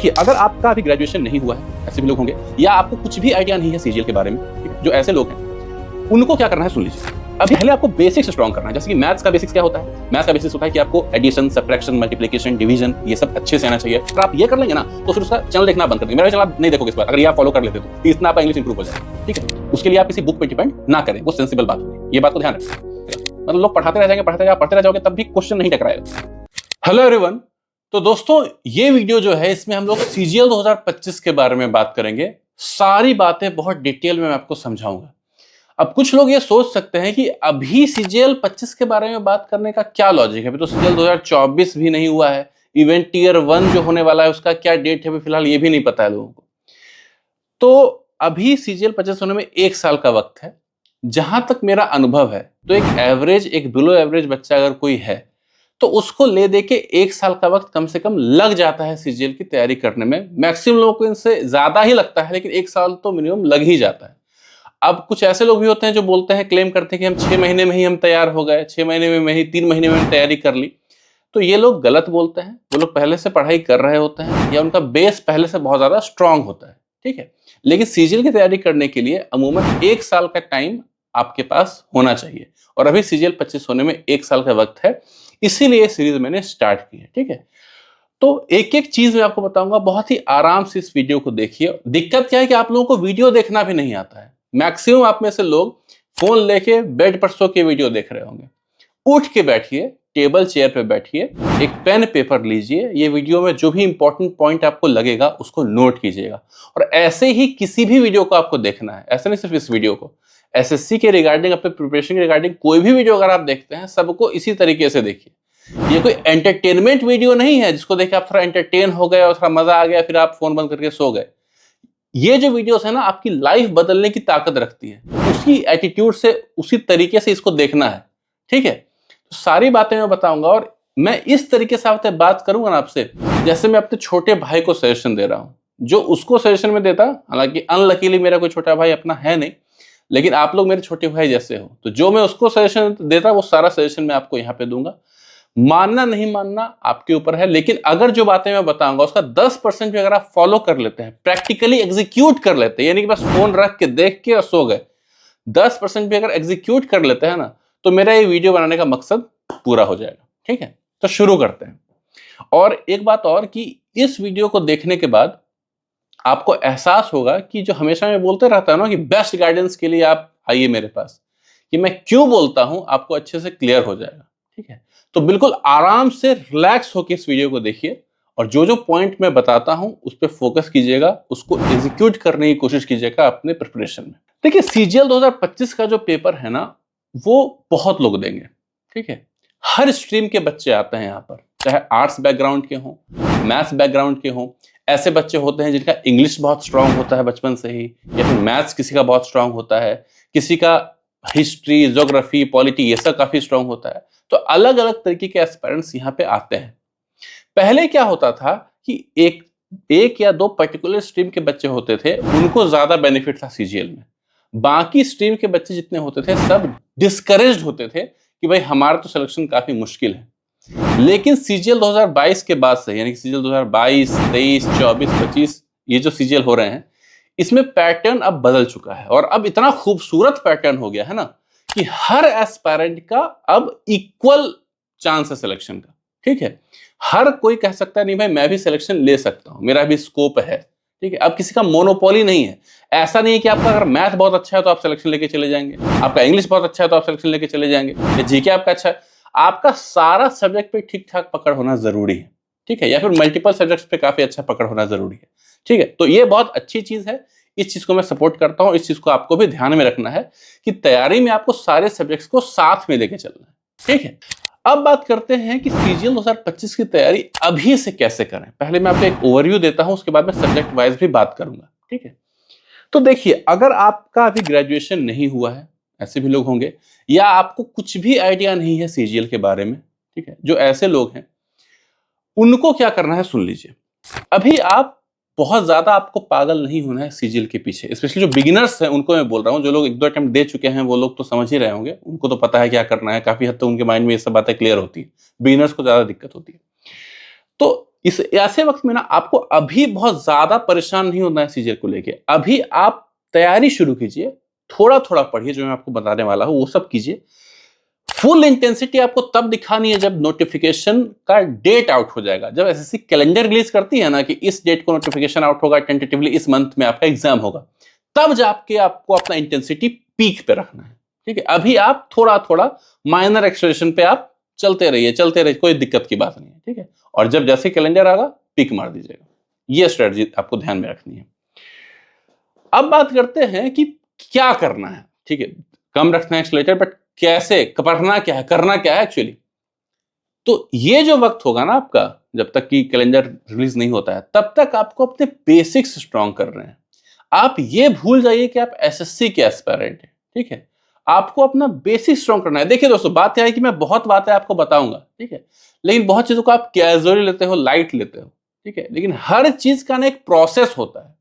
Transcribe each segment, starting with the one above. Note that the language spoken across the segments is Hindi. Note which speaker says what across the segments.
Speaker 1: देखिए, अगर आपका अभी ग्रेजुएशन नहीं हुआ है, ऐसे भी लोग होंगे, या आपको कुछ भी आइडिया नहीं है सीजीएल के बारे में, ठीक है, जो ऐसे लोग हैं, उनको क्या करना है सुन लीजिए। अभी पहले आपको बेसिक्स स्ट्रॉन्ग करना है। जैसे कि मैथ्स का बेसिक्स क्या होता है? मैथ्स का बेसिक्स होता है कि आपको एडिशन, सब्ट्रैक्शन, मल्टीप्लिकेशन, डिवीजन ये सब अच्छे से आना चाहिए। अगर आप ये कर लेंगे ना, तो फिर उसका चैनल देखना बंद कर देंगे। मेरा चैनल आप नहीं देखोगे इस बार, अगर ये आप फॉलो कर लेते तो इतना आपका इंग्लिश इंप्रूव हो जाएगा। ठीक है, उसके लिए आप किसी बुक पे डिपेंड ना करें, वो सेंसिबल बात है, ये बात को ध्यान रखें। मतलब लोग पढ़ाते रह जाएंगे, पढ़ते रह जाओगे, तब भी क्वेश्चन नहीं टकराएगा। हेलो एवरीवन, तो दोस्तों ये वीडियो जो है, इसमें हम लोग सीजीएल 2025 के बारे में बात करेंगे। सारी बातें बहुत डिटेल में मैं आपको समझाऊंगा। अब कुछ लोग ये सोच सकते हैं कि अभी सीजीएल 25 के बारे में बात करने का क्या लॉजिक है? अभी तो सीजीएल 2024 भी नहीं हुआ है। इवेंट टीयर 1 जो होने वाला है उसका क्या डेट है अभी फिलहाल ये भी नहीं पता है लोगों को। तो अभी सीजीएल 25 होने में 1 साल का वक्त है। जहां तक मेरा अनुभव है, तो एक बिलो एवरेज बच्चा अगर कोई है, तो उसको ले दे के 1 साल का वक्त कम से कम लग जाता है सीजीएल की तैयारी करने में। मैक्सिमम लोगों को इनसे ज्यादा ही लगता है, लेकिन 1 साल तो मिनिमम लग ही जाता है। अब कुछ ऐसे लोग भी होते हैं जो बोलते हैं, क्लेम करते हैं कि हम 6 महीने में ही हम तैयार हो गए, 6 महीने में ही 3 महीने में तैयारी कर ली। तो ये लोग गलत बोलते हैं। वो लोग पहले से पढ़ाई कर रहे होते हैं, या उनका बेस पहले से बहुत ज्यादा स्ट्रांग होता है। ठीक है, लेकिन सीजीएल की तैयारी करने के लिए अमूमन 1 साल का टाइम आपके पास होना चाहिए, और अभी सीजीएल 25 होने में 1 साल का वक्त है। इसीलिए सीरीज मैंने स्टार्ट की है। ठीक है, तो एक एक चीज मैं आपको बताऊंगा, बहुत ही आराम से इस वीडियो को देखिए। दिक्कत क्या है कि आप लोगों को वीडियो देखना भी नहीं आता है। मैक्सिमम आप में से लोग फोन लेके बेड पर सो के वीडियो देख रहे होंगे। उठ के बैठिए, टेबल चेयर पे बैठिए, एक पेन पेपर लीजिए, ये वीडियो में जो भी इंपॉर्टेंट पॉइंट आपको लगेगा उसको नोट कीजिएगा। और ऐसे ही किसी भी वीडियो को आपको देखना है, ऐसे नहीं सिर्फ इस वीडियो को, एसएससी के रिगार्डिंग, अपने प्रिपरेशन के रिगार्डिंग कोई भी वीडियो अगर आप देखते हैं, सबको इसी तरीके से देखिए। ये कोई एंटरटेनमेंट वीडियो नहीं है जिसको देख के आप थोड़ा एंटरटेन हो गए और थोड़ा मजा आ गया, फिर आप फोन बंद करके सो गए। ये जो वीडियोस है ना, आपकी लाइफ बदलने की ताकत रखती है। उसी एटीट्यूड से, उसी तरीके से इसको देखना है। ठीक है, तो सारी बातें मैं बताऊंगा, और मैं इस तरीके से आपसे बात करूंगा ना आपसे, जैसे मैं अपने छोटे भाई को सजेशन दे रहा हूं। जो उसको सजेशन में देता, हालांकि अनलकीली मेरा कोई छोटा भाई अपना है नहीं, लेकिन आप लोग मेरे छोटे भाई जैसे हो, तो जो मैं उसको सजेशन देता वो सारा सजेशन मैं आपको यहाँ पे दूंगा। मानना नहीं मानना आपके ऊपर है, लेकिन अगर जो बातें मैं बताऊंगा उसका 10% भी अगर आप फॉलो कर लेते हैं, प्रैक्टिकली एग्जीक्यूट कर लेते हैं, यानी कि बस फोन रख के देख के और सो गए, 10% भी अगर एग्जीक्यूट कर लेते हैं ना, तो मेरा ये वीडियो बनाने का मकसद पूरा हो जाएगा। ठीक है, तो शुरू करते हैं। और एक बात और, कि इस वीडियो को देखने के बाद आपको एहसास होगा कि जो हमेशा मैं बोलते रहता हूं ना कि बेस्ट गाइडेंस के लिए आप आइए मेरे पास, कि मैं क्यों बोलता हूं आपको अच्छे से क्लियर हो जाएगा। ठीक है, तो बिल्कुल आराम से रिलैक्स होकर इस वीडियो को देखिए, और जो जो पॉइंट मैं बताता हूं उस पर फोकस कीजिएगा, उसको एग्जीक्यूट करने की कोशिश कीजिएगा अपने प्रिपरेशन में। देखिए, सीजीएल 2025 का जो पेपर है ना, वो बहुत लोग देंगे। ठीक है, हर स्ट्रीम के बच्चे आते हैं यहाँ पर, चाहे आर्ट्स बैकग्राउंड के हों, मैथ्स बैकग्राउंड के हों। ऐसे बच्चे होते हैं जिनका इंग्लिश बहुत स्ट्रांग होता है बचपन से ही, या फिर मैथ्स किसी का बहुत स्ट्रांग होता है, किसी का हिस्ट्री, ज्योग्राफी, पॉलिटी ये सब काफी स्ट्रांग होता है। तो अलग अलग तरीके के एस्पिरेंट्स यहाँ पे आते हैं। पहले क्या होता था कि एक या दो पर्टिकुलर स्ट्रीम के बच्चे होते थे, उनको ज्यादा बेनिफिट था सीजीएल में। बाकी स्ट्रीम के बच्चे जितने होते थे सब डिस्करेज्ड होते थे कि भाई हमारा तो सिलेक्शन काफी मुश्किल है। लेकिन सीजीएल 2022 के बाद से, यानी कि सीजीएल 2022, 23, 24, 25 ये जो सीजीएल हो रहे हैं, इसमें पैटर्न अब बदल चुका है, और अब इतना खूबसूरत पैटर्न हो गया है ना कि हर एस्पायरेंट का अब इक्वल चांस है सिलेक्शन का। ठीक है, हर कोई कह सकता है नहीं भाई मैं भी सिलेक्शन ले सकता हूं, मेरा भी स्कोप है। ठीक है, अब किसी का मोनोपोली नहीं है। ऐसा नहीं है कि आपका अगर मैथ बहुत अच्छा है तो आप सिलेक्शन लेके चले जाएंगे, आपका इंग्लिश बहुत अच्छा है तो आप सिलेक्शन लेके चले जाएंगे, या जीके आपका अच्छा है। आपका सारा सब्जेक्ट पे ठीक ठाक पकड़ होना जरूरी है। ठीक है, या फिर मल्टीपल सब्जेक्ट्स पे काफी अच्छा पकड़ होना जरूरी है। ठीक है, तो ये बहुत अच्छी चीज है, इस चीज को मैं सपोर्ट करता हूं। इस चीज को आपको भी ध्यान में रखना है कि तैयारी में आपको सारे सब्जेक्ट्स को साथ में लेके चलना है। ठीक है, अब बात करते हैं कि सीजीएल 2025 की तैयारी अभी से कैसे करें। पहले मैं आपको एक ओवरव्यू देता हूं, उसके बाद मैं सब्जेक्ट वाइज भी बात करूंगा। ठीक है, तो देखिए, अगर आपका अभी ग्रेजुएशन नहीं हुआ है, ऐसे भी लोग होंगे, या आपको कुछ भी आइडिया नहीं है सीजीएल के बारे में, ठीक है, जो ऐसे लोग हैं, उनको क्या करना है सुन लीजिए। अभी आप बहुत ज्यादा आपको पागल नहीं होना है सीजीएल के पीछे। स्पेशली जो बिगिनर्स हैं उनको मैं बोल रहा हूं, जो लोग 1-2 अटेम्प्ट दे चुके हैं वो लोग तो समझ ही रहे होंगे, उनको तो पता है क्या करना है, काफी हद तक उनके माइंड में ये सब बातें क्लियर होती है। बिगिनर्स को ज्यादा दिक्कत होती है। तो इस ऐसे वक्त में ना आपको अभी बहुत ज्यादा परेशान नहीं होना है सीजीएल को लेके। अभी आप तैयारी शुरू कीजिए, थोड़ा थोड़ा पढ़िए, जो मैं आपको बताने वाला हूं वो सब कीजिए। फुल इंटेंसिटी आपको तब दिखानी है जब नोटिफिकेशन का डेट आउट हो जाएगा। जब एसएससी कैलेंडर रिलीज करती है ना कि इस डेट को नोटिफिकेशन आउट होगा, टेंटेटिवली इस मंथ में आपका एग्जाम होगा, तब जाके आपको अपना इंटेंसिटी पीक पे रखना है। ठीक है, अभी आप थोड़ा थोड़ा माइनर एक्सेलरेशन पे आप चलते रहिए, कोई दिक्कत की बात नहीं है। ठीक है, और जब जैसे कैलेंडर आएगा पीक मार दीजिएगा। ये स्ट्रेटजी आपको ध्यान में रखनी है। अब बात करते हैं कि क्या करना है। ठीक है, कम रखना है एक्सेलरेटर, बट कैसे, पढ़ना क्या है, करना क्या है एक्चुअली। तो ये जो वक्त होगा ना आपका, जब तक कि कैलेंडर रिलीज नहीं होता है, तब तक आपको अपने बेसिक्स स्ट्रांग कर रहे हैं। आप ये भूल जाइए कि आप एसएससी के एस्पायरेंट हैं। ठीक है, आपको अपना बेसिक स्ट्रांग करना है। देखिए दोस्तों, बात यह है कि मैं बहुत बातें आपको बताऊंगा, ठीक है, लेकिन बहुत चीजों को आप कैजुअली लेते हो, लाइट लेते हो। ठीक है, लेकिन हर चीज का ना एक प्रोसेस होता है।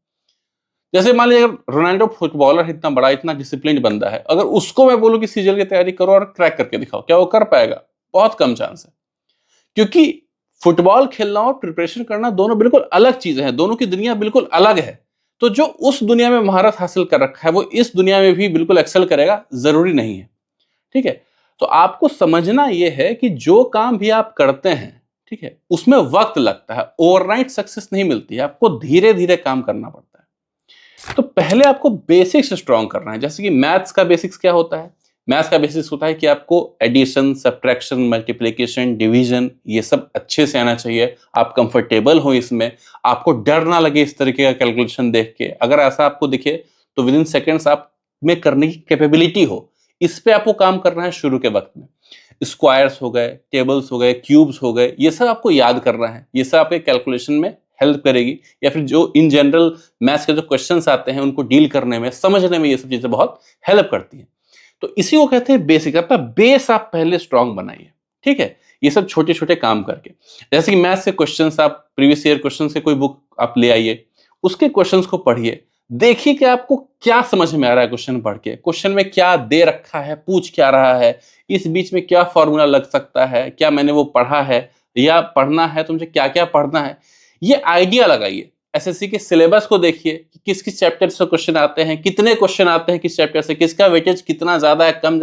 Speaker 1: जैसे मान लीजिए अगर रोनाल्डो फुटबॉलर इतना बड़ा, इतना डिसिप्लिन बंदा है, अगर उसको मैं बोलूं कि सीजीएल की तैयारी करो और क्रैक करके दिखाओ, क्या वो कर पाएगा? बहुत कम चांस है। क्योंकि फुटबॉल खेलना और प्रिपरेशन करना दोनों बिल्कुल अलग चीजें हैं, दोनों की दुनिया बिल्कुल अलग है। तो जो उस दुनिया में महारत हासिल कर रखा है वो इस दुनिया में भी बिल्कुल एक्सेल करेगा, जरूरी नहीं है। ठीक है, तो आपको समझना यह है कि जो काम भी आप करते हैं, ठीक है, उसमें वक्त लगता है, ओवरनाइट सक्सेस नहीं मिलती है, आपको धीरे धीरे काम करना पड़ता है। तो पहले आपको बेसिक्स स्ट्रांग करना है। जैसे कि मैथ्स का बेसिक्स क्या होता है? मैथ्स का बेसिक्स होता है कि आपको एडिशन, सब्ट्रैक्शन, मल्टीप्लिकेशन, डिवीजन, ये सब अच्छे से आना चाहिए। आप कंफर्टेबल हो इसमें, आपको डर ना लगे इस तरीके का कैलकुलेशन देख के। अगर ऐसा आपको दिखे तो विद इन सेकेंड्स आप में करने की कैपेबिलिटी हो, इस पे आपको काम करना है शुरू के वक्त में। स्क्वायर्स हो गए, टेबल्स हो गए, क्यूब्स हो गए, ये सब आपको याद करना है। ये सब आपके कैलकुलेशन में हेल्प करेगी, या फिर जो इन जनरल मैथ्स के जो क्वेश्चंस आते हैं उनको डील करने में, समझने में ये सब चीजें बहुत हेल्प करती हैं। तो इसी को कहते हैं बेसिक। अपना बेस आप पहले स्ट्रांग बनाइए। ठीक है, ये सब छोटे छोटे काम करके। जैसे कि मैथ्स के क्वेश्चंस, आप प्रीवियस ईयर क्वेश्चंस के कोई बुक आप ले आइए, उसके क्वेश्चंस को पढ़िए, देखिए कि आपको क्या समझ में आ रहा है क्वेश्चन पढ़ के, क्वेश्चन में क्या दे रखा है, पूछ क्या रहा है, इस बीच में क्या फॉर्मूला लग सकता है, क्या मैंने वो पढ़ा है या पढ़ना है, तो मुझे क्या क्या पढ़ना है, ये आइडिया लगाइए। एसएससी के सिलेबस को देखिए कि किस किस चैप्टर से क्वेश्चन आते हैं, कितने क्वेश्चन आते हैं किस चैप्टर से, किसका वेटेज कितना ज्यादा है, कम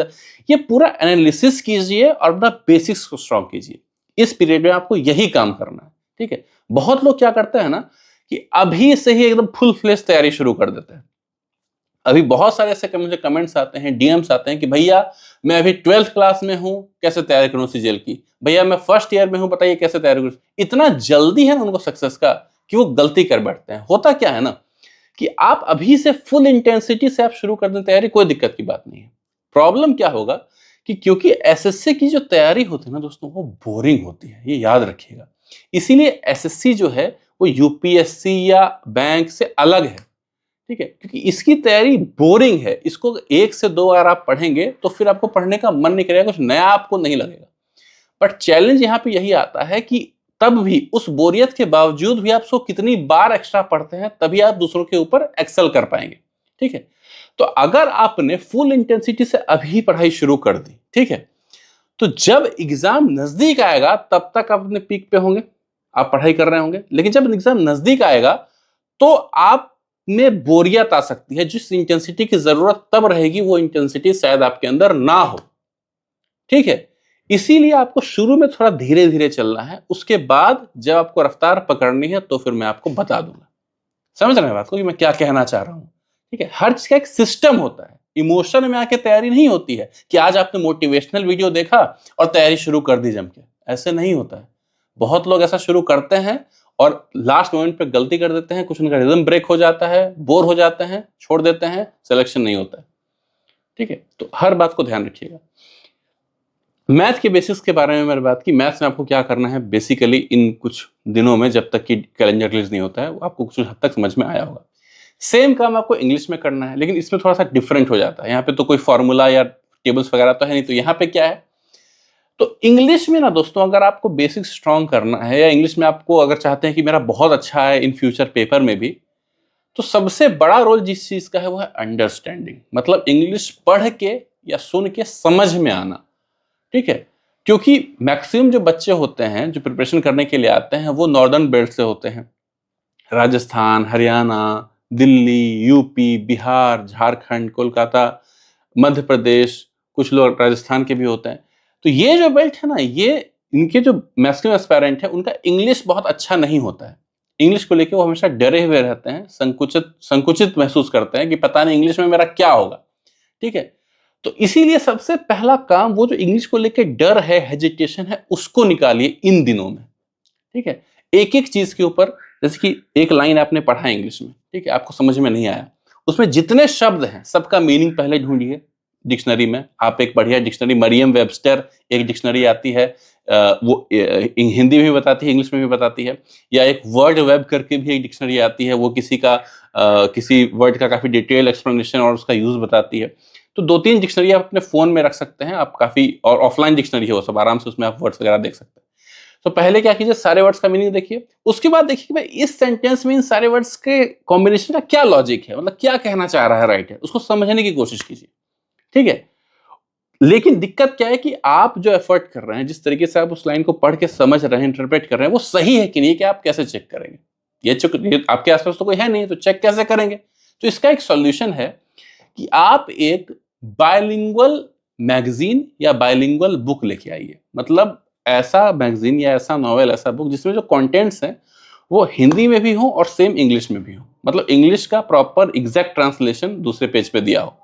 Speaker 1: ये पूरा एनालिसिस कीजिए और अपना बेसिक्स को स्ट्रॉन्ग कीजिए। इस पीरियड में आपको यही काम करना है। ठीक है, बहुत लोग क्या करते हैं ना कि अभी से ही एकदम फुल फ्लेश तैयारी शुरू कर देते हैं। अभी बहुत सारे ऐसे मुझे कमेंट्स आते हैं, डीएम्स आते हैं कि भैया मैं अभी 12th क्लास में हूं, कैसे तैयारी करूं सीजीएल की, भैया मैं फर्स्ट ईयर में हूं, बताइए कैसे तैयारी करूं। इतना जल्दी है ना उनको सक्सेस का कि वो गलती कर बैठते हैं। होता क्या है ना कि आप अभी से फुल इंटेंसिटी से आप शुरू कर दें तैयारी, कोई दिक्कत की बात नहीं है। प्रॉब्लम क्या होगा कि क्योंकि एसएससी की जो तैयारी होती है ना दोस्तों, वो बोरिंग होती है, ये याद रखिएगा। इसीलिए एसएससी जो है वो यूपीएससी या बैंक से अलग है। ठीक है, क्योंकि इसकी तैयारी बोरिंग है। इसको 1 से 2 बार आप पढ़ेंगे तो फिर आपको पढ़ने का मन नहीं करेगा, कुछ नया आपको नहीं लगेगा। बट चैलेंज यहाँ पे यही आता है कि तब भी उस बोरियत के बावजूद भी आप उसको कितनी बार एक्स्ट्रा पढ़ते हैं, तभी आप दूसरों के ऊपर एक्सेल कर पाएंगे। ठीक है, तो अगर आपने फुल इंटेंसिटी से अभी पढ़ाई शुरू कर दी, ठीक है, तो जब एग्जाम नजदीक आएगा तब तक आप अपने पीक पे होंगे, आप पढ़ाई कर रहे होंगे। लेकिन जब एग्जाम नजदीक आएगा तो आप में बोरियत आ सकती है। जिस इंटेंसिटी की जरूरत तब रहेगी वो इंटेंसिटी शायद आपके अंदर ना हो। ठीक है, इसीलिए आपको शुरू में थोड़ा धीरे धीरे चलना है, उसके बाद जब आपको रफ्तार पकड़नी है तो फिर मैं आपको बता दूंगा। समझ रहे हैं बात को कि मैं क्या कहना चाह रहा हूं? ठीक है, हर चीज का एक सिस्टम होता है। इमोशन में आके तैयारी नहीं होती है कि आज आपने मोटिवेशनल वीडियो देखा और तैयारी शुरू कर दी जम के। ऐसे नहीं होता है। बहुत लोग ऐसा शुरू करते हैं और लास्ट मोमेंट पे गलती कर देते हैं, कुछ उनका रिदम ब्रेक हो जाता है, बोर हो जाते हैं, छोड़ देते हैं, सिलेक्शन नहीं होता है। ठीक है, तो हर बात को ध्यान रखिएगा। मैथ के बेसिस के बारे में मैंने बात की। मैथ्स में आपको क्या करना है बेसिकली इन कुछ दिनों में, जब तक कि कैलेंडर रिलीज नहीं होता है, आपको कुछ हद तक समझ में आया होगा। सेम काम आपको इंग्लिश में करना है, लेकिन इसमें थोड़ा सा डिफरेंट हो जाता है। यहाँ पे तो कोई फॉर्मूला या टेबल्स वगैरह तो है नहीं, तो यहाँ पे क्या है, तो इंग्लिश में ना दोस्तों, अगर आपको बेसिक स्ट्रांग करना है, या इंग्लिश में आपको अगर चाहते हैं कि मेरा बहुत अच्छा है इन फ्यूचर पेपर में भी, तो सबसे बड़ा रोल जिस चीज का है वो है अंडरस्टैंडिंग। मतलब इंग्लिश पढ़ के या सुन के समझ में आना। ठीक है, क्योंकि मैक्सिमम जो बच्चे होते हैं जो प्रिपरेशन करने के लिए आते हैं वो नॉर्दर्न बेल्ट से होते हैं, राजस्थान, हरियाणा, दिल्ली, यूपी, बिहार, झारखंड, कोलकाता, मध्य प्रदेश, कुछ लोग राजस्थान के भी होते हैं। तो ये जो बेल्ट है ना, ये इनके जो मैक्सिमम एस्पायरेंट है उनका इंग्लिश बहुत अच्छा नहीं होता है। इंग्लिश को लेके वो हमेशा डरे हुए रहते हैं, संकुचित संकुचित महसूस करते हैं कि पता नहीं इंग्लिश में मेरा क्या होगा। ठीक है, तो इसीलिए सबसे पहला काम वो जो इंग्लिश को लेके डर है, हेजिटेशन है, उसको निकालिए इन दिनों में। ठीक है, एक एक चीज के ऊपर, जैसे कि एक लाइन आपने पढ़ा इंग्लिश में, ठीक है, आपको समझ में नहीं आया, उसमें जितने शब्द हैं सबका मीनिंग पहले ढूंढिए डिक्शनरी में। आप एक बढ़िया डिक्शनरी, मरियम वेबस्टर एक डिक्शनरी आती है, वो हिंदी में भी बताती है, इंग्लिश में भी बताती है, या एक वर्ड वेब करके भी एक डिक्शनरी आती है, वो किसी का किसी वर्ड का काफी डिटेल एक्सप्लेनेशन और उसका यूज बताती है। तो 2-3 डिक्शनरी आप अपने फोन में रख सकते हैं आप, काफी, और ऑफलाइन डिक्शनरी है वो सब, आराम से उसमें आप वर्ड्स वगैरह देख सकते हैं। तो पहले क्या कीजिए, सारे वर्ड्स का मीनिंग देखिए, उसके बाद देखिए कि भाई इस सेंटेंस में इन सारे वर्ड्स के कॉम्बिनेशन का क्या लॉजिक है, मतलब क्या कहना चाह रहा है राइटर, उसको समझने की कोशिश कीजिए। ठीक है, लेकिन दिक्कत क्या है कि आप जो एफर्ट कर रहे हैं, जिस तरीके से आप उस लाइन को पढ़ के समझ रहे हैं, इंटरप्रेट कर रहे हैं, वो सही है कि नहीं, कि आप कैसे चेक करेंगे? ये आपके आसपास तो कोई है नहीं, तो चेक कैसे करेंगे? तो इसका एक सॉल्यूशन है कि आप एक बायलिंगुअल मैगजीन या बायलिंगुअल बुक लेके आइए। मतलब ऐसा मैगजीन या ऐसा नॉवेल, ऐसा बुक जिसमें जो कंटेंट्स हैं वो हिंदी में भी हो और सेम इंग्लिश में भी हो, मतलब इंग्लिश का प्रॉपर एग्जैक्ट ट्रांसलेशन दूसरे पेज पे दिया हो।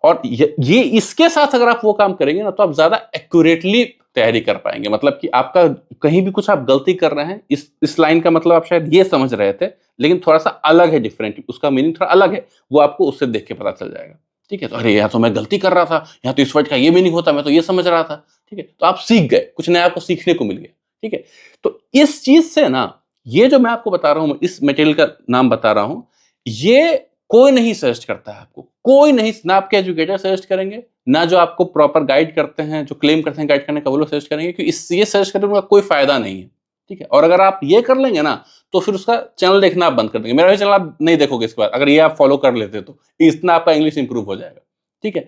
Speaker 1: और ये इसके साथ अगर आप वो काम करेंगे ना, तो आप ज्यादा एक्यूरेटली तैयारी कर पाएंगे। मतलब कि आपका कहीं भी कुछ आप गलती कर रहे हैं, इस लाइन का मतलब आप शायद ये समझ रहे थे, लेकिन थोड़ा सा अलग है, डिफरेंट, उसका मीनिंग थोड़ा अलग है, वो आपको उससे देख के पता चल जाएगा। ठीक है, तो अरे यहाँ तो मैं गलती कर रहा था, यहाँ तो इस वर्ड का ये मीनिंग होता, मैं तो ये समझ रहा था। ठीक है, तो आप सीख गए, कुछ नया आपको सीखने को मिल गया। ठीक है, तो इस चीज से ना, ये जो मैं आपको बता रहा हूं, इस मटेरियल का नाम बता रहा हूं, ये कोई नहीं सजेस्ट करता है आपको, कोई नहीं, ना आपके एजुकेटर सजेस्ट करेंगे, ना जो आपको प्रॉपर गाइड करते हैं, जो क्लेम करते हैं गाइड करने का, वो लोग सजेस्ट करेंगे, क्योंकि ये सजेस्ट करने का कोई फायदा नहीं है। ठीक है, और अगर आप ये कर लेंगे ना, तो फिर उसका चैनल देखना आप बंद कर देंगे, मेरा भी चैनल आप नहीं देखोगे इसके बाद, अगर ये आप फॉलो कर लेते तो इतना आपका इंग्लिश इंप्रूव हो जाएगा। ठीक है,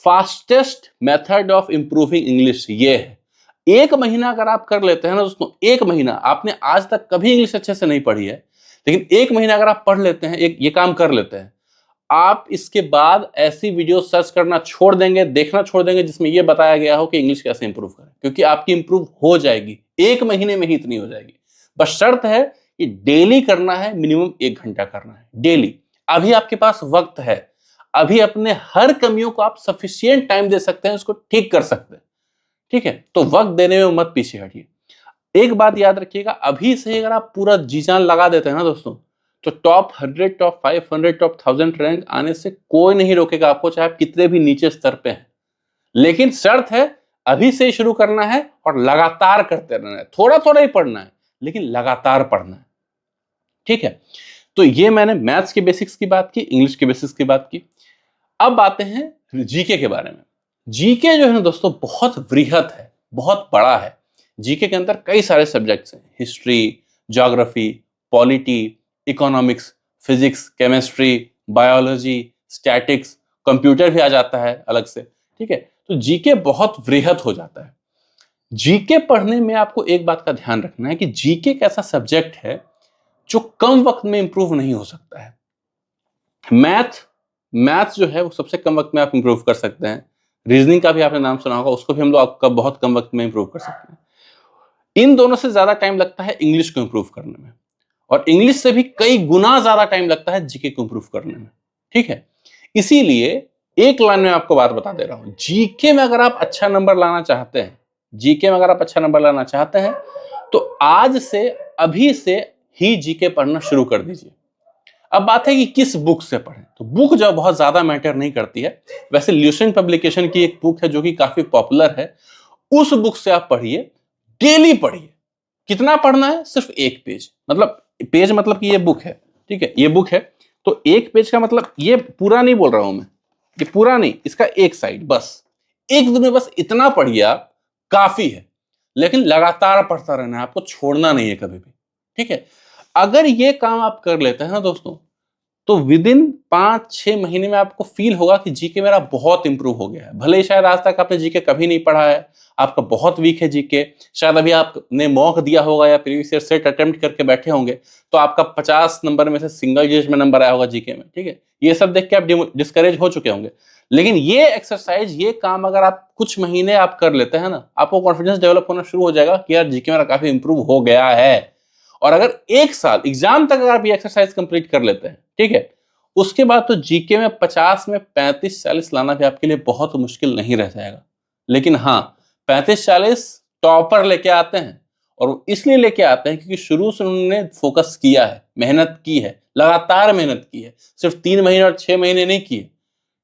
Speaker 1: fastest method of improving English ये है। 1 महीना अगर आप कर लेते हैं ना दोस्तों, 1 महीना, आपने आज तक कभी इंग्लिश अच्छे से नहीं पढ़ी है, लेकिन 1 महीना अगर आप पढ़ लेते हैं, ये काम कर लेते हैं, आप इसके बाद ऐसी वीडियो सर्च करना छोड़ देंगे, देखना छोड़ देंगे जिसमें यह बताया गया हो कि इंग्लिश कैसे इंप्रूव करें, क्योंकि आपकी इंप्रूव हो जाएगी, 1 महीने में ही इतनी हो जाएगी। बस शर्त है कि डेली करना है, मिनिमम 1 घंटा करना है डेली। अभी आपके पास वक्त है, अभी अपने हर कमियों को आप सफिशियंट टाइम दे सकते हैं, उसको ठीक कर सकते हैं। ठीक है, तो वक्त देने में मत पीछे हटिए। एक बात याद रखिएगा, अभी से अगर आप पूरा जी जान लगा देते हैं ना दोस्तों, तो टॉप 100, टॉप 500, टॉप 1000 रैंक आने से कोई नहीं रोकेगा आपको, चाहे आप कितने भी नीचे स्तर पे हैं। लेकिन शर्त है, अभी से ही शुरू करना है और लगातार करते रहना है, थोड़ा थोड़ा ही पढ़ना है, लेकिन लगातार पढ़ना है। ठीक है, तो ये मैंने मैथ्स के बेसिक्स की बात की, इंग्लिश के बेसिक्स की बात की। अब आते हैं जीके के बारे में। जीके जो है ना दोस्तों, बहुत वृहत है, बहुत बड़ा है। जीके के अंदर कई सारे सब्जेक्ट्स हैं, history, geography, polity, economics, physics, chemistry, biology, statics, computer भी आ जाता है अलग से। ठीक है, तो जीके बहुत वृहत हो जाता है। जीके पढ़ने में आपको एक बात का ध्यान रखना है कि जीके एक ऐसा सब्जेक्ट है जो कम वक्त में इंप्रूव नहीं हो सकता है। मैथ जो है वो सबसे कम वक्त में आप इंप्रूव कर सकते हैं। रीजनिंग का भी आपने नाम सुना होगा, उसको भी हम लोग आपका बहुत कम वक्त में इंप्रूव कर सकते हैं। इन दोनों से ज्यादा टाइम लगता है इंग्लिश को इंप्रूव करने में, और इंग्लिश से भी कई गुना ज्यादा टाइम लगता है जीके को इंप्रूव करने में। ठीक है, इसीलिए एक लाइन में आपको बात बता दे रहा हूं, जीके में अगर आप अच्छा नंबर लाना चाहते हैं, जीके में अगर आप अच्छा नंबर लाना चाहते हैं, तो आज से, अभी से ही जीके पढ़ना शुरू कर दीजिए। अब बात है कि किस बुक से पढ़ें, तो बुक जो बहुत ज्यादा मैटर नहीं करती है। वैसे ल्यूसेंट पब्लिकेशन की एक बुक है जो कि काफी पॉपुलर है, उस बुक से आप पढ़िए, डेली पढ़िए। कितना पढ़ना है? सिर्फ 1 पेज, मतलब पेज मतलब कि ये बुक है, ठीक है, ये बुक है, तो 1 पेज का मतलब, ये पूरा नहीं बोल रहा हूं मैं, ये पूरा नहीं, इसका एक साइड बस। एक दिन में बस इतना पढ़िए आप, काफी है। लेकिन लगातार पढ़ता रहना है, आपको छोड़ना नहीं है कभी भी। ठीक है, अगर ये काम आप कर लेते हैं ना दोस्तों, तो विद इन 5-6 महीने में आपको फील होगा कि जीके मेरा बहुत इंप्रूव हो गया है। भले ही शायद आज तक आपने जीके कभी नहीं पढ़ा है, आपका बहुत वीक है जीके, शायद अभी आपने मॉक दिया होगा या प्रीवियस ईयर सेट अटेम्प्ट करके बैठे होंगे, तो आपका 50 नंबर में से सिंगल डिजिट में नंबर आया होगा जीके में, ठीक है। ये सब देख के आप डिस्करेज हो चुके होंगे। लेकिन ये एक्सरसाइज, ये काम अगर आप कुछ महीने आप कर लेते हैं ना, आपको कॉन्फिडेंस डेवलप होना शुरू हो जाएगा कि यार जीके मेरा काफी इंप्रूव हो गया है। और अगर 1 साल एग्जाम तक अगर आप ये एक्सरसाइज कंप्लीट कर लेते हैं, ठीक है, उसके बाद तो जीके में 50 में 35-40 लाना भी आपके लिए बहुत मुश्किल नहीं रह जाएगा। लेकिन हाँ, 35-40 टॉपर लेके आते हैं, और वो इसलिए लेके आते हैं क्योंकि शुरू से उन्होंने फोकस किया है, मेहनत की है, लगातार मेहनत की है, सिर्फ 3 महीने और 6 महीने नहीं किए,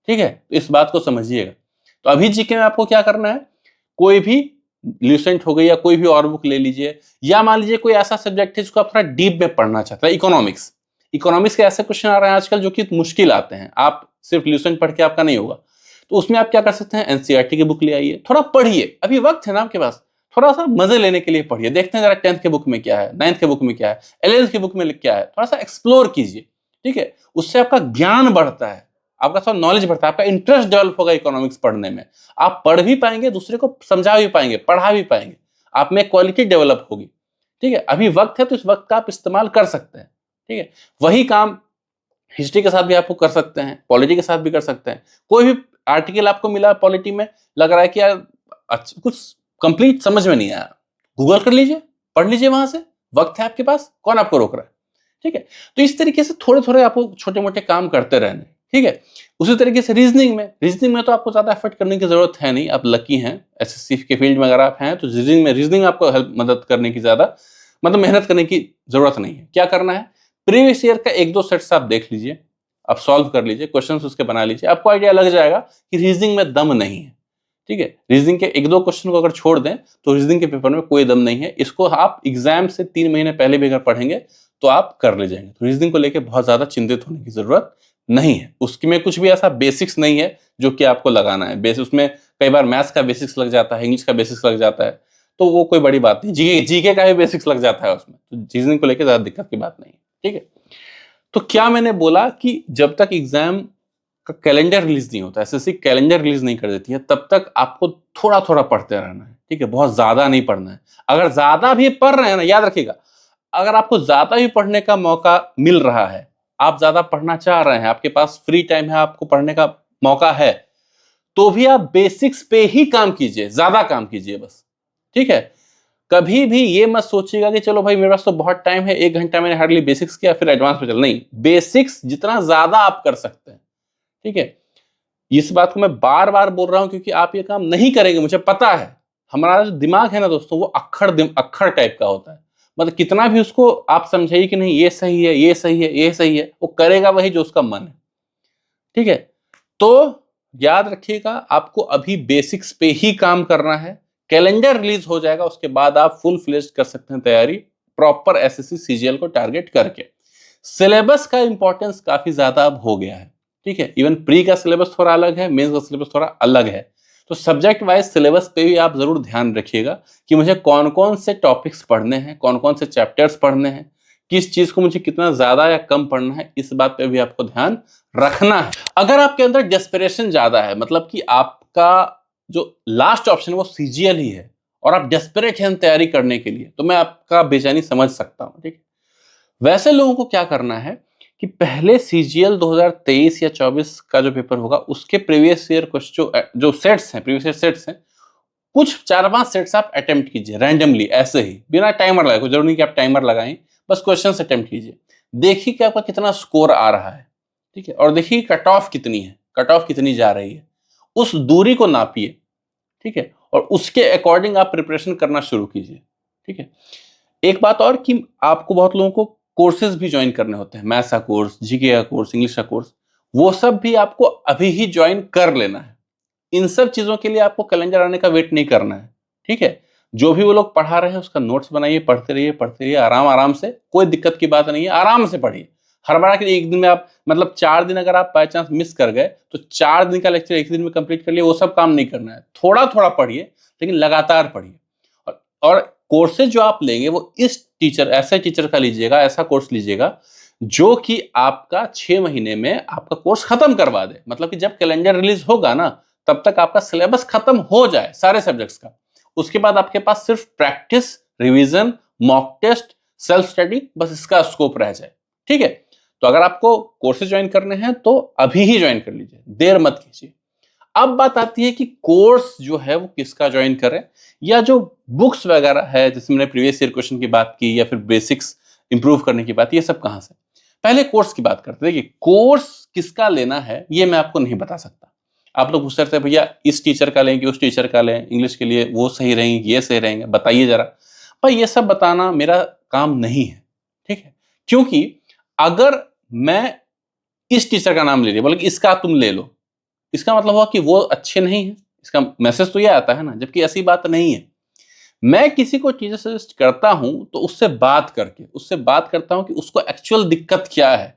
Speaker 1: ठीक है। तो इस बात को समझिएगा। तो अभी जीके में आपको क्या करना है, कोई भी ल्यूसेंट हो गई या कोई भी और बुक ले लीजिए, या मान लीजिए कोई ऐसा सब्जेक्ट है जिसको आप थोड़ा डीप में पढ़ना चाहते हैं, इकोनॉमिक्स। इकोनॉमिक्स के ऐसे क्वेश्चन आ रहे हैं आजकल जो कि मुश्किल आते हैं, आप सिर्फ ल्यूसेंट पढ़ के आपका नहीं होगा। तो उसमें आप क्या कर सकते हैं, एनसीईआरटी की बुक ले आइए, थोड़ा पढ़िए, अभी वक्त है ना आपके पास, थोड़ा सा मजे लेने के लिए पढ़िए, देखते हैं जरा 10th के बुक में क्या है, 9th के बुक में क्या है, 11th की बुक में क्या है, थोड़ा सा एक्सप्लोर कीजिए, ठीक है। उससे आपका ज्ञान बढ़ता है, आपका थोड़ा नॉलेज बढ़ता है, आपका इंटरेस्ट डेवलप होगा इकोनॉमिक्स पढ़ने में, आप पढ़ भी पाएंगे, दूसरे को समझा भी पाएंगे, पढ़ा भी पाएंगे, आप में क्वालिटी डेवलप होगी, ठीक है। अभी वक्त है तो इस वक्त का आप इस्तेमाल कर सकते हैं, ठीक है। वही काम हिस्ट्री के साथ भी आपको कर सकते हैं, पॉलिटी के साथ भी कर सकते हैं। कोई भी आर्टिकल आपको मिला पॉलिटी में, लग रहा है कि यार कुछ कंप्लीट समझ में नहीं आया, गूगल कर लीजिए, पढ़ लीजिए वहां से, वक्त है आपके पास, कौन आपको रोक रहा है, ठीक है। तो इस तरीके से थोड़े थोड़े आपको छोटे मोटे काम करते रहने, ठीक है। उसी तरीके से रीजनिंग में तो आपको ज्यादा एफर्ट करने की जरूरत है नहीं, आप लकी हैं, एसएससी के फील्ड में अगर आप हैं तो रीजनिंग आपको हेल्प मदद करने की ज्यादा मतलब मेहनत करने की जरूरत नहीं है। क्या करना है, प्रीवियस ईयर का 1-2 सेट्स आप देख लीजिए, आप सॉल्व कर लीजिए, क्वेश्चंस उसके बना लीजिए, आपको आइडिया लग जाएगा कि रीजनिंग में दम नहीं है, ठीक है। रीजनिंग के 1-2 क्वेश्चन को अगर छोड़ दें तो रीजनिंग के पेपर में कोई दम नहीं है। इसको आप एग्जाम से 3 महीने पहले भी अगर पढ़ेंगे तो आप कर ले जाएंगे। तो रीजनिंग को लेकर बहुत ज्यादा चिंतित होने की जरूरत नहीं है, उसमें कुछ भी ऐसा बेसिक्स नहीं है जो कि आपको लगाना है बेसिक। उसमें कई बार मैथ्स का बेसिक्स लग जाता है, इंग्लिश का बेसिक्स लग जाता है, तो वो कोई बड़ी बात नहीं। जीके का भी बेसिक्स लग जाता है उसमें, तो रीजनिंग को लेकर ज्यादा दिक्कत की बात नहीं है, ठीक है। तो क्या मैंने बोला कि जब तक एग्जाम का कैलेंडर रिलीज नहीं होता, एसएससी कैलेंडर रिलीज नहीं कर देती है, तब तक आपको थोड़ा थोड़ा पढ़ते रहना है, ठीक है। बहुत ज्यादा नहीं पढ़ना है। अगर ज्यादा भी पढ़ रहे हैं ना, याद रखिएगा, अगर आपको ज्यादा भी पढ़ने का मौका मिल रहा है, आप ज्यादा पढ़ना चाह रहे हैं, आपके पास फ्री टाइम है, आपको पढ़ने का मौका है, तो भी आप बेसिक्स पे ही काम कीजिए, ज्यादा काम कीजिए बस, ठीक है। कभी भी ये मत सोचिएगा कि चलो भाई मेरे पास तो बहुत टाइम है, 1 घंटा मैंने हार्डली बेसिक्स किया फिर एडवांस पे चल, नहीं, बेसिक्स जितना ज्यादा आप कर सकते हैं, ठीक है। इस बात को मैं बार बार बोल रहा हूं क्योंकि आप ये काम नहीं करेंगे, मुझे पता है। हमारा जो दिमाग है ना दोस्तों, वो अक्खड़ टाइप का होता है, मतलब कितना भी उसको आप समझाइए कि नहीं ये सही है, ये सही है, ये सही है, वो करेगा वही जो उसका मन है, ठीक है। तो याद रखिएगा, आपको अभी बेसिक्स पे ही काम करना है। कैलेंडर रिलीज हो जाएगा, उसके बाद आप फुल फ्लेज्ड कर सकते हैं तैयारी, प्रॉपर एसएससी सीजीएल को टारगेट करके। सिलेबस का इंपॉर्टेंस काफी ज्यादा अब हो गया है, ठीक है। इवन प्री का सिलेबस थोड़ा अलग है, मेंस का सिलेबस थोड़ा अलग है, तो सब्जेक्ट वाइज सिलेबस पे भी आप जरूर ध्यान रखिएगा कि मुझे कौन कौन से टॉपिक्स पढ़ने हैं, कौन कौन से चैप्टर्स पढ़ने हैं, किस चीज को मुझे कितना ज्यादा या कम पढ़ना है, इस बात पे भी आपको ध्यान रखना है। अगर आपके अंदर डेस्परेशन ज्यादा है, मतलब कि आपका जो लास्ट ऑप्शन है वो सीजीएल ही है और आप डेस्परेट हैं तैयारी करने के लिए, तो मैं आपका बेचैनी समझ सकता हूं, ठीक है। वैसे लोगों को क्या करना है कि पहले सीजीएल 2023 या 24 का जो पेपर होगा उसके प्रीवियस ईयर जो सेट्स हैं, प्रीवियस ईयर सेट्स हैं, कुछ 4-5 सेट्स आप अटेम्प्ट कीजिए रैंडमली, ऐसे ही बिना टाइमर लगाए, कोई जरूरी नहीं कि आप टाइमर लगाएं, बस क्वेश्चन अटेम्प्ट कीजिए, देखिए कि आपका कितना स्कोर आ रहा है, ठीक है। और देखिए कट ऑफ कितनी है, कट ऑफ कितनी जा रही है, उस दूरी को नापिए, ठीक है, और उसके अकॉर्डिंग आप प्रिपरेशन करना शुरू कीजिए, ठीक है। एक बात और कि आपको बहुत लोगों को कोर्सेज भी ज्वाइन करने होते हैं, मैथ्स का कोर्स, जीके का कोर्स, इंग्लिश का कोर्स, वो सब भी आपको अभी ही ज्वाइन कर लेना है। इन सब चीजों के लिए आपको कैलेंडर आने का वेट नहीं करना है, ठीक है। जो भी वो लोग पढ़ा रहे हैं उसका नोट्स बनाइए, पढ़ते रहिए आराम आराम से, कोई दिक्कत की बात नहीं है, आराम से पढ़िए। हड़बड़ा के एक दिन में आप मतलब 4 दिन अगर आप बाय चांस मिस कर गए तो 4 दिन का लेक्चर एक दिन में कंप्लीट कर लिए, वो सब काम नहीं करना है। थोड़ा थोड़ा पढ़िए लेकिन लगातार पढ़िए, और कोर्सेज जो आप लेंगे वो इस टीचर, ऐसे टीचर का लीजिएगा, ऐसा कोर्स लीजिएगा जो कि आपका 6 महीने में आपका कोर्स खत्म करवा दे। मतलब कि जब कैलेंडर रिलीज होगा ना, तब तक आपका सिलेबस खत्म हो जाए सारे सब्जेक्ट्स का। उसके बाद आपके पास सिर्फ practice, revision, mock test, self study, बस इसका स्कोप रह जाए। ठीक है, तो अगर आपको कोर्सेज ज्वाइन करने हैं तो अभी ही ज्वाइन कर लीजिए, देर मत कीजिए। अब बात आती है कि कोर्स जो है वो किसका ज्वाइन करें, या जो बुक्स वगैरह है, जैसे मैंने प्रीवियस ईयर क्वेश्चन की बात की या फिर बेसिक्स इंप्रूव करने की बात, ये सब कहां से। पहले कोर्स की बात करते हैं। देखिए, कोर्स किसका लेना है ये मैं आपको नहीं बता सकता। आप लोग पूछ रहे थे भैया इस टीचर का लें कि उस टीचर का लें, इंग्लिश के लिए वो सही रहेंगे ये सही रहेंगे, बताइए जरा। भाई ये सब बताना मेरा काम नहीं है, ठीक है। क्योंकि अगर मैं इस टीचर का नाम ले लिया, बोले कि इसका तुम ले लो, इसका मतलब हुआ कि वो अच्छे नहीं है, इसका मैसेज तो ये आता है ना, जबकि ऐसी बात नहीं है। मैं किसी को चीजें सजेस्ट करता हूं तो उससे बात करता हूं कि उसको एक्चुअल दिक्कत क्या है,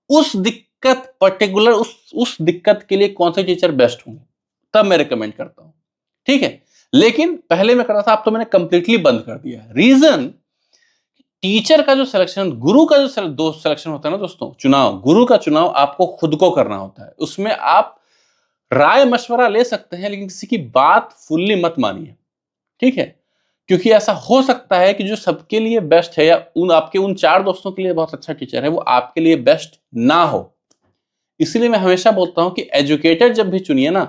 Speaker 1: उस दिक्कत पर्टिकुलर उस दिक्कत के लिए कौन से टीचर बेस्ट होंगे, तब मैं रिकमेंड करता हूं। ठीक है, लेकिन पहले मैं करता था, अब तो मैंने कंप्लीटली बंद कर दिया। रीजन, टीचर का जो सिलेक्शन, गुरु का जो दो सिलेक्शन होता है ना दोस्तों, चुनाव, गुरु का चुनाव आपको खुद को करना होता है। उसमें आप राय मशवरा ले सकते हैं, लेकिन किसी की बात फुल्ली मत मानिए। ठीक है, क्योंकि ऐसा हो सकता है कि जो सबके लिए बेस्ट है, या उन 4 दोस्तों के लिए बहुत अच्छा टीचर है, वो आपके लिए बेस्ट ना हो। इसलिए मैं हमेशा बोलता हूं कि एजुकेटर जब भी चुनिए ना,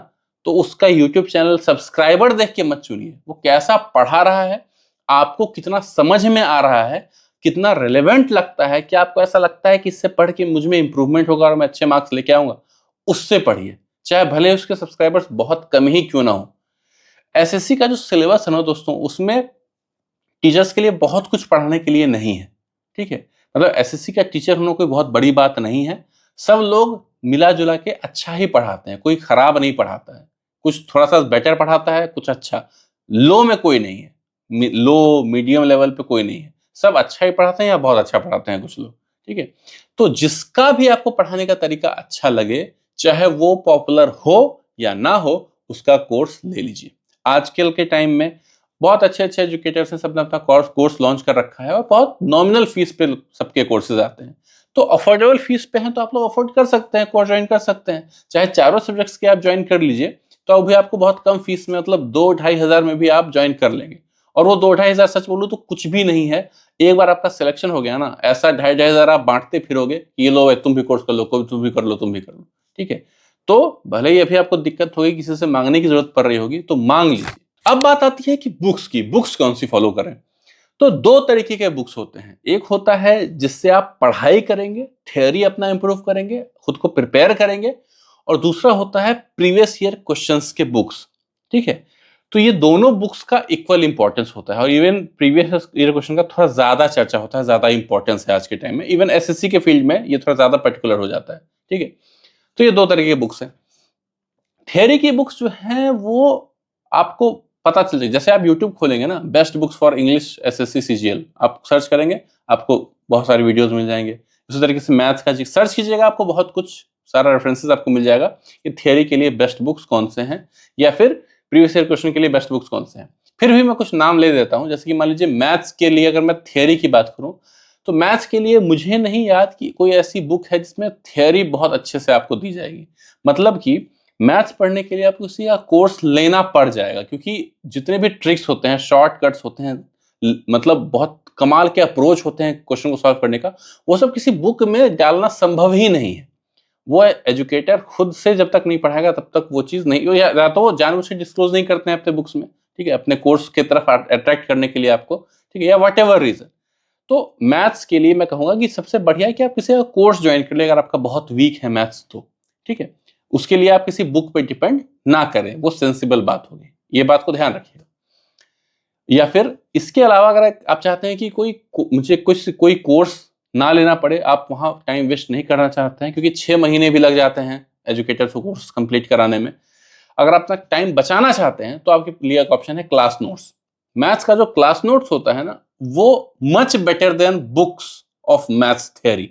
Speaker 1: तो उसका यूट्यूब चैनल सब्सक्राइबर देख के मत चुनिए। वो कैसा पढ़ा रहा है, आपको कितना समझ में आ रहा है, कितना रिलेवेंट लगता है, कि आपको ऐसा लगता है कि इससे पढ़ के मुझ में इंप्रूवमेंट होगा और मैं अच्छे मार्क्स लेके आऊंगा, उससे पढ़िए, चाहे भले उसके सब्सक्राइबर्स बहुत कम ही क्यों ना हो। एसएससी का जो सिलेबस है ना दोस्तों, उसमें टीचर्स के लिए बहुत कुछ पढ़ाने के लिए नहीं है। ठीक है, मतलब एसएससी का टीचर होना कोई बहुत बड़ी बात नहीं है। सब लोग मिला जुला के अच्छा ही पढ़ाते हैं, कोई खराब नहीं पढ़ाता है। कुछ थोड़ा सा बेटर पढ़ाता है, कुछ अच्छा, लो में कोई नहीं है, लो मीडियम लेवल पे कोई नहीं है, सब अच्छा ही पढ़ाते हैं या बहुत अच्छा पढ़ाते हैं कुछ लोग। ठीक है, तो जिसका भी आपको पढ़ाने का तरीका अच्छा लगे, चाहे वो पॉपुलर हो या ना हो, उसका कोर्स ले लीजिए। आजकल के टाइम में बहुत अच्छे अच्छे एजुकेटर्स ने सबने अपना कोर्स लॉन्च कर रखा है, और बहुत नॉमिनल फीस पे सबके कोर्सेज आते हैं। तो अफोर्डेबल फीस पे हैं तो आप लोग अफोर्ड कर सकते हैं, कोर्स ज्वाइन कर सकते हैं। चाहे चारों सब्जेक्ट्स के आप ज्वाइन कर लीजिए, तो अभी आपको बहुत कम फीस में, मतलब 2-2.5 हजार में भी आप ज्वाइन कर लेंगे। और वो 2-2.5 हजार, सच बोलूं तो कुछ भी नहीं है। एक बार आपका सिलेक्शन हो गया ना, ऐसा 2.5-2.5 हजार आप बांटते फिरोगे, ये लो तुम भी कोर्स कर लो, कोई तुम भी कर लो, तुम भी कर लो। ठीक है, तो भले ही अभी आपको दिक्कत होगी, किसी से मांगने की जरूरत पड़ रही होगी, तो मांग लीजिए। अब बात आती है कि बुक्स की, बुक्स कौन सी फॉलो करें। तो 2 तरीके के बुक्स होते हैं। एक होता है जिससे आप पढ़ाई करेंगे, थियोरी अपना इंप्रूव करेंगे, खुद को प्रिपेयर करेंगे, और दूसरा होता है प्रीवियस ईयर क्वेश्चंस के बुक्स। ठीक है, तो ये दोनों बुक्स का इक्वल इंपॉर्टेंस होता है, और इवन प्रीवियस ईयर क्वेश्चन का थोड़ा ज्यादा चर्चा होता है, ज्यादा इंपॉर्टेंस है आज के टाइम में। इवन एसएससी के फील्ड में ये थोड़ा ज्यादा पर्टिकुलर हो जाता है। ठीक है, तो ये 2 तरीके के बुक्स हैं। थियोरी की बुक्स जो हैं वो आपको पता चल जाएगी। जैसे आप YouTube खोलेंगे ना, best books for English SSC CGL, आप सर्च करेंगे, आपको बहुत सारी वीडियोस मिल जाएंगे। उसी तरीके से मैथ्स का सर्च कीजिएगा, आपको बहुत कुछ सारा रेफरेंसेस आपको मिल जाएगा कि थियोरी के लिए बेस्ट बुक्स कौन से हैं, या फिर प्रीवियस ईयर क्वेश्चन के लिए बेस्ट बुक्स कौन से हैं। फिर भी मैं कुछ नाम ले देता हूं, जैसे कि मान लीजिए मैथ्स के लिए अगर मैं थियोरी की बात करूं, तो मैथ्स के लिए मुझे नहीं याद कि कोई ऐसी बुक है जिसमें थियोरी बहुत अच्छे से आपको दी जाएगी। मतलब कि मैथ्स पढ़ने के लिए आपको किसी का कोर्स लेना पड़ जाएगा, क्योंकि जितने भी ट्रिक्स होते हैं, शॉर्टकट्स होते हैं, मतलब बहुत कमाल के अप्रोच होते हैं क्वेश्चन को सॉल्व करने का, वो सब किसी बुक में डालना संभव ही नहीं है। वो एजुकेटर खुद से जब तक नहीं पढ़ाएगा तब तक वो चीज नहीं, या तो वो जानबूझ के डिस्क्लोज नहीं करते हैं अपने बुक्स में, ठीक है, अपने कोर्स की तरफ अट्रैक्ट करने के लिए आपको, ठीक है, या वट एवर रीजन। तो मैथ्स के लिए मैं कहूंगा कि सबसे बढ़िया है कि आप किसी का कोर्स ज्वाइन कर ले, अगर आपका बहुत वीक है मैथ्स तो। ठीक है, उसके लिए आप किसी बुक पे डिपेंड ना करें, वो सेंसिबल बात होगी, ये बात को ध्यान रखिएगा। या फिर इसके अलावा अगर आप चाहते हैं कि मुझे कोई कोर्स ना लेना पड़े, आप वहां टाइम वेस्ट नहीं करना चाहते हैं, क्योंकि 6 महीने भी लग जाते हैं एजुकेटर्स को कोर्स कंप्लीट कराने में। अगर आप अपना टाइम बचाना चाहते हैं तो आपके लिए एक ऑप्शन है क्लास नोट्स। मैथ्स का जो क्लास नोट्स होता है ना, वो much better than books of maths theory,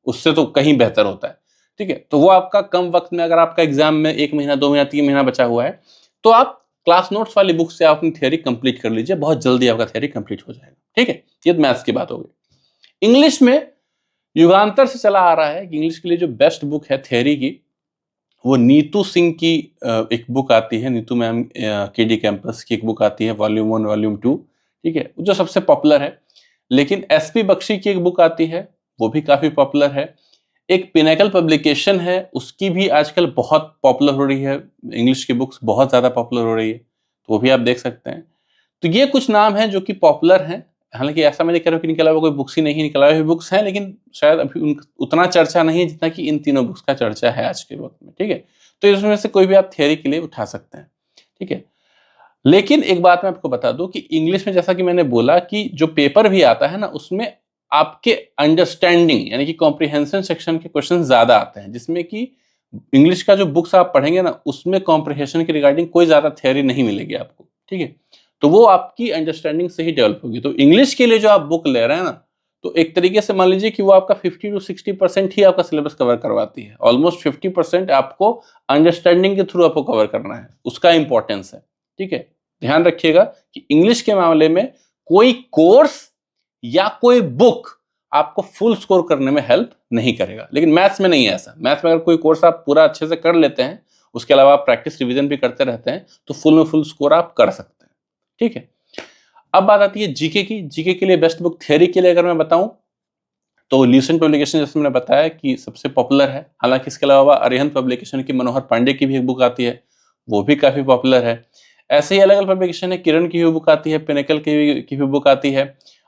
Speaker 1: उससे तो कहीं बेहतर होता है। ठीक है, तो वो आपका कम वक्त में, अगर आपका एग्जाम में 1 महीना 2 महीना 3 महीना बचा हुआ है, तो आप क्लास नोट्स वाली बुक से आप अपनी थियरी कंप्लीट कर लीजिए, बहुत जल्दी आपका थियरी कंप्लीट हो जाएगा। ठीक है, ये मैथ्स की बात हो गई। इंग्लिश में युगांतर से चला आ रहा है कि इंग्लिश के लिए जो बेस्ट बुक है थ्योरी की, वो नीतू सिंह की एक बुक आती है, नीतू मैम केडी कैंपस की एक बुक आती है, वॉल्यूम 1 वॉल्यूम 2, ठीक है, जो सबसे पॉपुलर है। लेकिन एसपी बख्शी की एक बुक आती है, वो भी काफी पॉपुलर है। एक पिनेकल पब्लिकेशन है, उसकी भी आजकल बहुत पॉपुलर हो रही है, इंग्लिश की बुक्स बहुत ज्यादा पॉपुलर हो रही है, तो वो भी आप देख सकते हैं। तो ये कुछ नाम हैं जो कि पॉपुलर हैं। हालांकि ऐसा मैं नहीं कह रहा हूं कि इनके अलावा कोई बुक्स ही नहीं, निकला हुई बुक्स हैं, लेकिन शायद अभी उतना चर्चा नहीं है जितना कि इन तीनों बुक्स का चर्चा है आज के वक्त में, ठीक है। तो इसमें से कोई भी आप थियरी के लिए उठा सकते हैं, ठीक है। लेकिन एक बात मैं आपको बता दूं कि इंग्लिश में जैसा कि मैंने बोला कि जो पेपर भी आता है ना, उसमें आपके अंडरस्टैंडिंग यानी कि कॉम्प्रिहेंशन सेक्शन के क्वेश्चन ज्यादा आते हैं, जिसमें कि इंग्लिश का जो बुक्स आप पढ़ेंगे ना, उसमें कॉम्प्रिहेंशन के रिगार्डिंग कोई ज्यादा थियरी नहीं मिलेगी आपको, ठीक है। तो वो आपकी अंडरस्टैंडिंग से ही डेवलप होगी। तो इंग्लिश के लिए जो आप बुक ले रहे हैं ना, तो एक तरीके से मान लीजिए कि वो आपका 50 to 60% ही आपका सिलेबस कवर करवाती है। ऑलमोस्ट 50% आपको अंडरस्टैंडिंग के थ्रू आपको कवर करना है, उसका इंपॉर्टेंस है, ठीक है। ध्यान रखिएगा कि इंग्लिश के मामले में कोई कोर्स या कोई बुक आपको फुल स्कोर करने में हेल्प नहीं करेगा, लेकिन मैथ्स में नहीं है ऐसा। मैथ्स में अगर कोई कोर्स आप पूरा अच्छे से कर लेते हैं, उसके अलावा आप प्रैक्टिस रिवीजन भी करते रहते हैं, तो फुल में फुल स्कोर आप कर सकते हैं, ठीक है। अब बात आती है जीके की। जीके के लिए बेस्ट बुक थ्योरी के लिए अगर मैं बताऊं, तो ल्यूसेंट पब्लिकेशन जैसे मैंने बताया कि सबसे पॉपुलर है। हालांकि इसके अलावा अरिहंत पब्लिकेशन की मनोहर पांडे की भी एक बुक आती है, वो भी काफी पॉपुलर है। ऐसे ही अलग अलग पब्लिकेशन है, किरण की भी बुक आती है, पिनेकल की भी बुक आती है,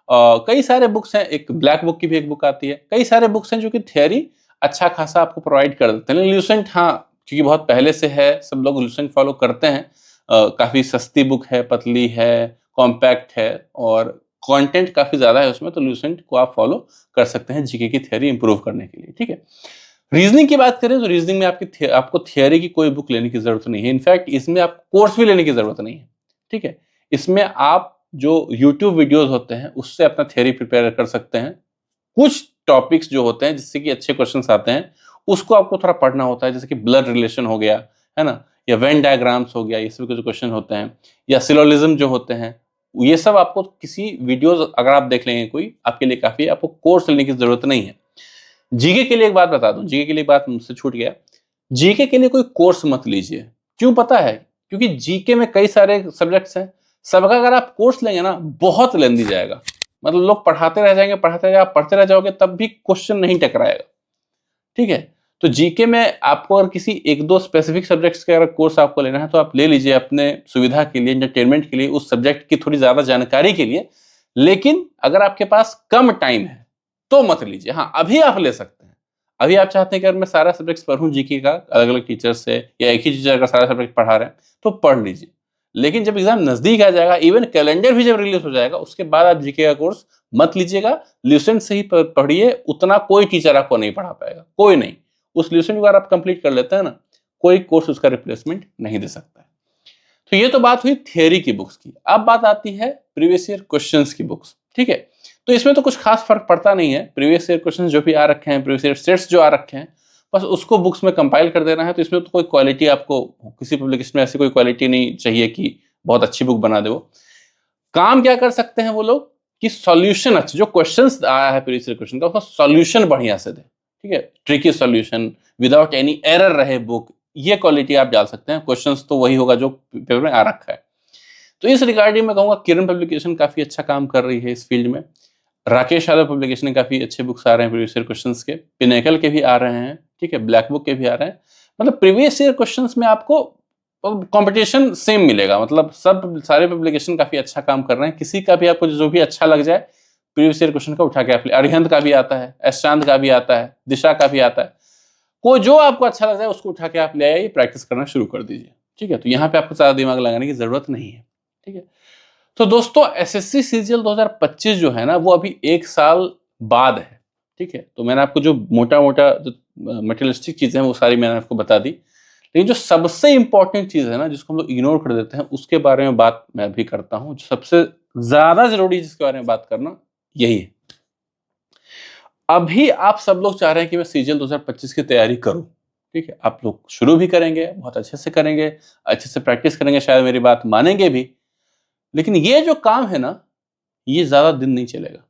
Speaker 1: कई सारे बुक्स हैं, एक ब्लैक बुक की भी एक बुक आती है। कई सारे बुक्स हैं जो कि थियरी अच्छा खासा आपको प्रोवाइड कर देते हैं। ल्यूसेंट, हाँ, क्योंकि बहुत पहले से है, सब लोग ल्यूसेंट फॉलो करते हैं। काफी सस्ती बुक है, पतली है, कॉम्पैक्ट है और कंटेंट काफी ज्यादा है उसमें, तो ल्यूसेंट को आप फॉलो कर सकते हैं जीके की थियरी इंप्रूव करने के लिए, ठीक है। रीजनिंग की बात करें तो रीजनिंग में आपको थियरी की कोई बुक लेने की जरूरत नहीं है। इनफैक्ट इसमें आपको कोर्स भी लेने की जरूरत नहीं है, ठीक है। इसमें आप जो YouTube वीडियोस होते हैं उससे अपना थियरी प्रिपेयर कर सकते हैं। कुछ टॉपिक्स जो होते हैं जिससे कि अच्छे क्वेश्चंस आते हैं, उसको आपको थोड़ा पढ़ना होता है, जैसे कि ब्लड रिलेशन हो गया, है ना, या वेन डायग्राम्स हो गया, ये सब के जो क्वेश्चन होते हैं, या सिलोलिज्म जो होते हैं, ये सब आपको किसी वीडियोस अगर आप देख लेंगे कोई, आपके लिए काफी, आपको कोर्स लेने की जरूरत नहीं है। जीके के लिए एक बात बता दूं, जीके के लिए एक बात मुझसे छूट गया, जीके के लिए कोई कोर्स मत लीजिए। क्यों पता है? क्योंकि जीके में कई सारे सब्जेक्ट्स हैं, सबका अगर आप कोर्स लेंगे ना, बहुत लेंदी जाएगा। मतलब लोग पढ़ाते रह जाएंगे, पढ़ाते रह जाएंगे, आप पढ़ते रह जाओगे तब भी क्वेश्चन नहीं टकराएगा, ठीक है। तो जीके में आपको अगर किसी एक दो स्पेसिफिक सब्जेक्ट्स का अगर कोर्स आपको लेना है तो आप ले लीजिए, अपने सुविधा के लिए, एंटरटेनमेंट के लिए, उस सब्जेक्ट की थोड़ी ज्यादा जानकारी के लिए। लेकिन अगर आपके पास कम टाइम है तो मत लीजिए। हाँ, अभी आप ले सकते हैं। अभी आप चाहते हैं कि अगर मैं सारा सब्जेक्ट पढ़ूं जीके का अलग अलग टीचर से, या एक ही टीचर का सारा सब्जेक्ट पढ़ा रहे हैं, तो पढ़ लीजिए। लेकिन जब एग्जाम नजदीक आ जाएगा, इवन कैलेंडर भी जब रिलीज हो जाएगा, उसके बाद आप जीके का कोर्स मत लीजिएगा। ल्यूसेंट से ही पढ़िए, उतना कोई टीचर आपको नहीं पढ़ा पाएगा, कोई नहीं। उस ल्यूसेंट को अगर आप कंप्लीट कर लेते हैं ना, कोई कोर्स उसका रिप्लेसमेंट नहीं दे सकता है। तो ये तो बात हुई थियरी की बुक्स की। अब बात आती है प्रीवियस ईयर क्वेश्चंस की बुक्स, ठीक है। तो इसमें तो कुछ खास फर्क पड़ता नहीं है। प्रीवियस ईयर क्वेश्चंस जो भी आ रखे हैं, प्रीवियस ईयर सेट्स जो आ रखे हैं, बस उसको बुक्स में कंपाइल कर देना है। तो इसमें तो कोई क्वालिटी, आपको किसी पब्लिकेशन में ऐसी कोई क्वालिटी नहीं चाहिए कि बहुत अच्छी बुक बना दे। वो काम क्या कर सकते हैं वो लोग कि सॉल्यूशन अच्छा, जो क्वेश्चंस आया है प्रीवियस ईयर क्वेश्चन का, उसका सॉल्यूशन बढ़िया से दे, ठीक है। Tricky solution, without any error रहे बुक, ये क्वालिटी आप डाल सकते हैं। क्वेश्चंस तो वही होगा जो पेपर में आ रखा है। तो इस रिगार्डिंग में कहूंगा किरण पब्लिकेशन काफी अच्छा काम कर रही है इस फील्ड में। राकेश यादव पब्लिकेशन काफी अच्छे बुक्स आ रहे हैं प्रीवियस ईयर क्वेश्चंस के, पिनेकल के भी आ रहे हैं, ठीक है, ब्लैक बुक के भी आ रहे हैं। मतलब प्रीवियस ईयर क्वेश्चंस में आपको कंपटीशन सेम मिलेगा। मतलब सब सारे पब्लिकेशन काफी अच्छा काम कर रहे हैं। किसी का भी आपको जो भी अच्छा लग जाए, प्रीवियस ईयर क्वेश्चन का उठा के आप, अरिहंत का भी आता है, एस चांद का भी आता है, दिशा का भी आता है, कोई जो आपको अच्छा लग जाए उसको उठा के आप ले आइए, प्रैक्टिस करना शुरू कर दीजिए, ठीक है। तो यहाँ पे आपको ज्यादा दिमाग लगाने की जरूरत नहीं है, ठीक है। तो दोस्तों, एसएससी सीजीएल 2025 जो है ना, वो अभी एक साल बाद है, ठीक है। तो मैंने आपको जो मोटा मोटा जो मटेरियलिस्टिक चीजें हैं वो सारी मैंने आपको बता दी, लेकिन जो सबसे इंपॉर्टेंट चीज है ना, जिसको हम लोग इग्नोर कर देते हैं, उसके बारे में बात मैं भी करता हूं। जो सबसे ज्यादा जरूरी जिसके बारे में बात करना, यही है। अभी आप सब लोग चाह रहे हैं कि मैं सीजीएल 2025 की तैयारी करूं, ठीक है। आप लोग शुरू भी करेंगे, बहुत अच्छे से करेंगे, अच्छे से प्रैक्टिस करेंगे, शायद मेरी बात मानेंगे भी। लेकिन ये जो काम है ना, ये ज्यादा दिन नहीं चलेगा।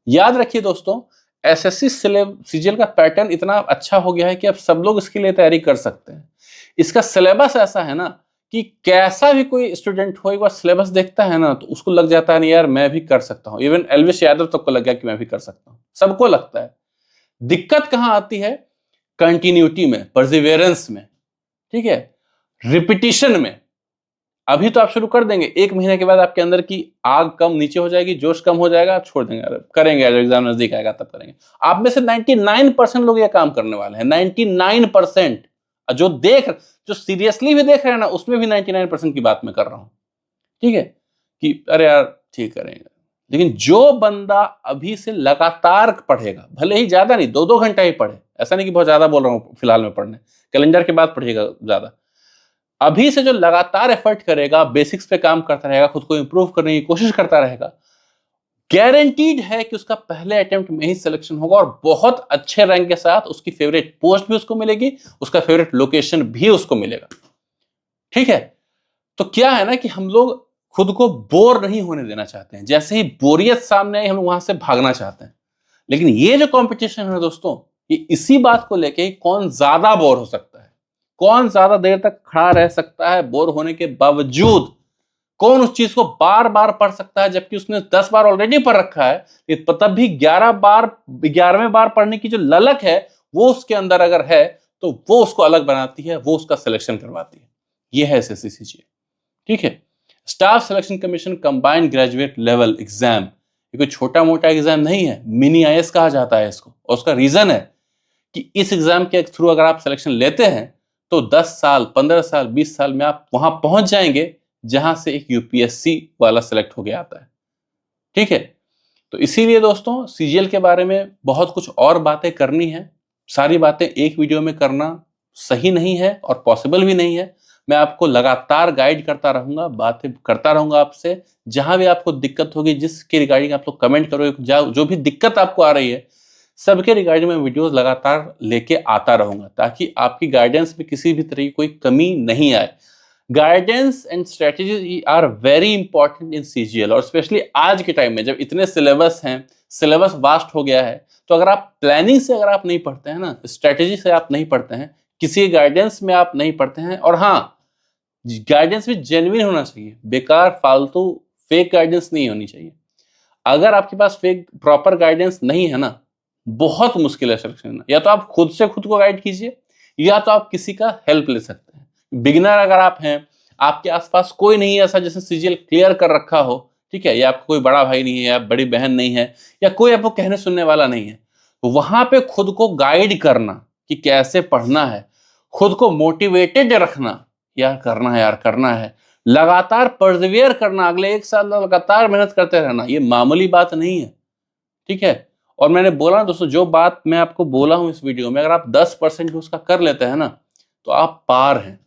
Speaker 1: याद रखिए दोस्तों, एसएससी सीजीएल का पैटर्न इतना अच्छा हो गया है कि अब सब लोग इसके लिए तैयारी कर सकते हैं। इसका सिलेबस ऐसा है ना कि कैसा भी कोई स्टूडेंट हो, एक बार सिलेबस देखता है ना तो उसको लग जाता है नहीं यार मैं भी कर सकता हूँ। इवन एलविश यादव तक को लग गया कि मैं भी कर सकता हूँ, सबको लगता है। दिक्कत कहाँ आती है? कंटिन्यूटी में, परसिवियरेंस में, ठीक है, रिपीटिशन में। अभी तो आप शुरू कर देंगे, 1 महीने के बाद आपके अंदर की आग कम नीचे हो जाएगी, जोश कम हो जाएगा, आप छोड़ देंगे, अरे करेंगे जब एग्जाम नजदीक आएगा तब करेंगे। आप में से 99% लोग ये काम करने वाले हैं, 99%। जो सीरियसली भी देख रहे हैं ना, उसमें भी 99% की बात मैं कर रहा हूं, ठीक है, कि अरे यार ठीक करेंगे। लेकिन जो बंदा अभी से लगातार पढ़ेगा, भले ही ज्यादा नहीं, 2-2 घंटा ही पढ़े, ऐसा नहीं कि बहुत ज्यादा बोल रहा हूं फिलहाल में पढ़ने, कैलेंडर के बाद पढ़िएगा ज्यादा। अभी से जो लगातार एफर्ट करेगा, बेसिक्स पे काम करता रहेगा, खुद को इंप्रूव करने की कोशिश करता रहेगा, गारंटीड है कि उसका पहले अटेम्प्ट में ही सिलेक्शन होगा और बहुत अच्छे रैंक के साथ उसकी फेवरेट पोस्ट भी उसको मिलेगी, उसका फेवरेट लोकेशन भी उसको मिलेगा, ठीक है। तो क्या है ना कि हम लोग खुद को बोर नहीं होने देना चाहते हैं, जैसे ही बोरियत सामने आई हम वहां से भागना चाहते हैं। लेकिन ये जो कंपटीशन है दोस्तों, ये इसी बात को लेके कौन ज्यादा बोर हो सकता है, कौन ज्यादा देर तक खड़ा रह सकता है बोर होने के बावजूद, कौन उस चीज को बार बार पढ़ सकता है जबकि उसने 10 बार ऑलरेडी पढ़ रखा है, तब भी 11वें बार पढ़ने की जो ललक है वो उसके अंदर अगर है तो वो उसको अलग बनाती है, वो उसका सिलेक्शन करवाती है। ये है एसएससी सीजीएल, ठीक है। Staff selection commission combined graduate level exam, ये कोई छोटा मोटा एग्जाम नहीं है, मिनी आईएएस कहा जाता है इसको। और उसका रीजन है कि इस एग्जाम के थ्रू अगर आप सिलेक्शन लेते हैं तो 10 साल, 15 साल, 20 साल में आप वहां पहुंच जाएंगे जहां से एक यूपीएससी वाला सिलेक्ट हो गया आता है, ठीक है। तो इसीलिए दोस्तों सीजीएल के बारे में बहुत कुछ और बातें करनी है, सारी बातें एक वीडियो में करना सही नहीं है और पॉसिबल भी नहीं है। मैं आपको लगातार गाइड करता रहूंगा, बातें करता रहूंगा आपसे, जहां भी आपको दिक्कत होगी, जिसके रिगार्डिंग आप लोग कमेंट करोगे, जो भी दिक्कत आपको आ रही है, सबके रिगार्डिंग में वीडियोस लगातार लेके आता रहूंगा ताकि आपकी गाइडेंस में किसी भी तरह की कोई कमी नहीं आए। Guidance and strategy are very important in CGL, और स्पेशली आज के टाइम में जब इतने सिलेबस हैं, सिलेबस वास्ट हो गया है, तो अगर आप प्लानिंग से अगर आप नहीं पढ़ते हैं ना, स्ट्रेटेजी से आप नहीं पढ़ते हैं, किसी गाइडेंस में आप नहीं पढ़ते हैं, और हाँ गाइडेंस भी जेन्युइन होना चाहिए, बेकार फालतू फेक गाइडेंस नहीं होनी चाहिए। अगर आपके पास फेक प्रॉपर गाइडेंस नहीं है ना, बहुत मुश्किल है सिलेक्शन। या तो आप खुद से खुद को गाइड कीजिए, या तो आप किसी का हेल्प ले सकते हैं। बिगिनर अगर आप हैं, आपके आसपास कोई नहीं है ऐसा जिसने सीजीएल क्लियर कर रखा हो, ठीक है, या आपका कोई बड़ा भाई नहीं है, या बड़ी बहन नहीं है, या कोई आपको कहने सुनने वाला नहीं है, तो वहां पे खुद को गाइड करना कि कैसे पढ़ना है, खुद को मोटिवेटेड रखना, यार करना है, यार करना है, लगातार परसिवियर करना, अगले 1 साल लगातार मेहनत करते रहना, ये मामूली बात नहीं है, ठीक है। और मैंने बोला दोस्तों, जो बात मैं आपको बोला हूं इस वीडियो में, अगर आप 10% भी उसका कर लेते हैं ना, तो आप पार हैं,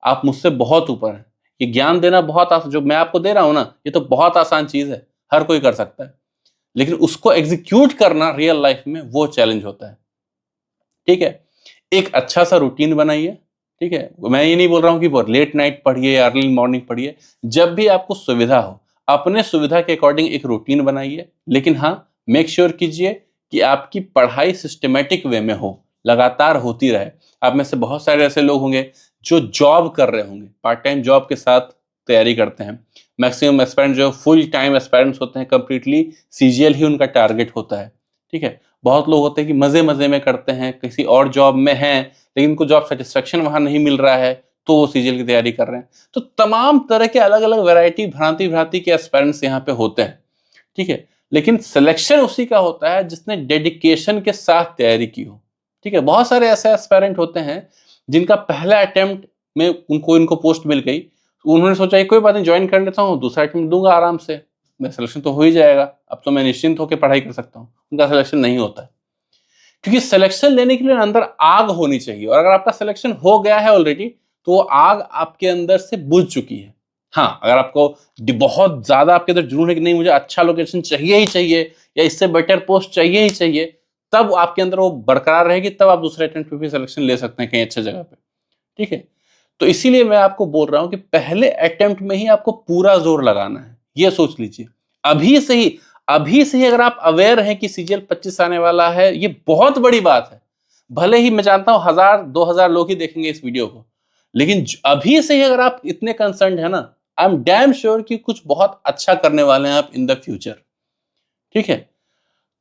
Speaker 1: आप मुझसे बहुत ऊपर हैं। ये ज्ञान देना बहुत आसान, जो मैं आपको दे रहा हूं ना, ये तो बहुत आसान चीज है, हर कोई कर सकता है। लेकिन उसको एग्जीक्यूट करना रियल लाइफ में वो चैलेंज होता है, ठीक है। एक अच्छा सा रूटीन बनाइए, ठीक है। मैं ये नहीं बोल रहा हूं कि लेट नाइट पढ़िए, अर्ली मॉर्निंग पढ़िए, जब भी आपको सुविधा हो अपने सुविधा के अकॉर्डिंग एक रूटीन बनाइए। लेकिन हाँ, मेक श्योर कीजिए कि आपकी पढ़ाई सिस्टमेटिक वे में हो, लगातार होती रहे। आप में से बहुत सारे ऐसे लोग होंगे जो जॉब कर रहे होंगे, पार्ट टाइम जॉब के साथ तैयारी करते हैं। मैक्सिमम एस्पायरेंट जो फुल टाइम एस्पायरेंट्स होते हैं, कंप्लीटली सीजीएल ही उनका टारगेट होता है, ठीक है। बहुत लोग होते हैं कि मजे मजे में करते हैं, किसी और जॉब में हैं लेकिन उनको जॉब सेटिस्फेक्शन वहां नहीं मिल रहा है, तो वो सीजीएल की तैयारी कर रहे हैं। तो तमाम तरह के अलग अलग वैरायटी, भांति भांति के एस्पायरेंट्स यहाँ पे होते हैं, ठीक है। लेकिन सिलेक्शन उसी का होता है जिसने डेडिकेशन के साथ तैयारी की हो, ठीक है। बहुत सारे ऐसे एस्पायरेंट होते हैं जिनका पहला अटेम्प्ट में इनको पोस्ट मिल गई, उन्होंने सोचा कोई बात नहीं, ज्वाइन कर लेता हूँ, दूसरा अटेम्प्ट दूंगा आराम से, मेरा सिलेक्शन तो हो ही जाएगा, अब तो मैं निश्चिंत होकर पढ़ाई कर सकता हूँ। उनका सिलेक्शन नहीं होता है, क्योंकि सिलेक्शन लेने के लिए अंदर आग होनी चाहिए, और अगर आपका सिलेक्शन हो गया है ऑलरेडी तो वो आग आपके अंदर से बुझ चुकी है। हाँ, अगर आपको बहुत ज्यादा आपके अंदर जुनून है कि नहीं मुझे अच्छा लोकेशन चाहिए ही चाहिए, या इससे बेटर पोस्ट चाहिए ही चाहिए, तब आपके अंदर वो बरकरार रहेगी, तब आप दूसरे अटेम्प्ट पे भी सिलेक्शन ले सकते हैं कहीं अच्छे जगह पे, ठीक है। तो इसीलिए मैं आपको बोल रहा हूं कि पहले अटेम्प्ट में ही आपको पूरा जोर लगाना है, ये सोच लीजिए। अभी से ही अभी से ही अगर आप अवेयर हैं कि सीजीएल 25 आने वाला है, ये बहुत बड़ी बात है। भले ही मैं जानता हूं 1000-2000 लोग ही देखेंगे इस वीडियो को, लेकिन अभी से ही अगर आप इतने कंसर्न है ना, आई एम डैम श्योर कि कुछ बहुत अच्छा करने वाले हैं आप इन द फ्यूचर। ठीक है,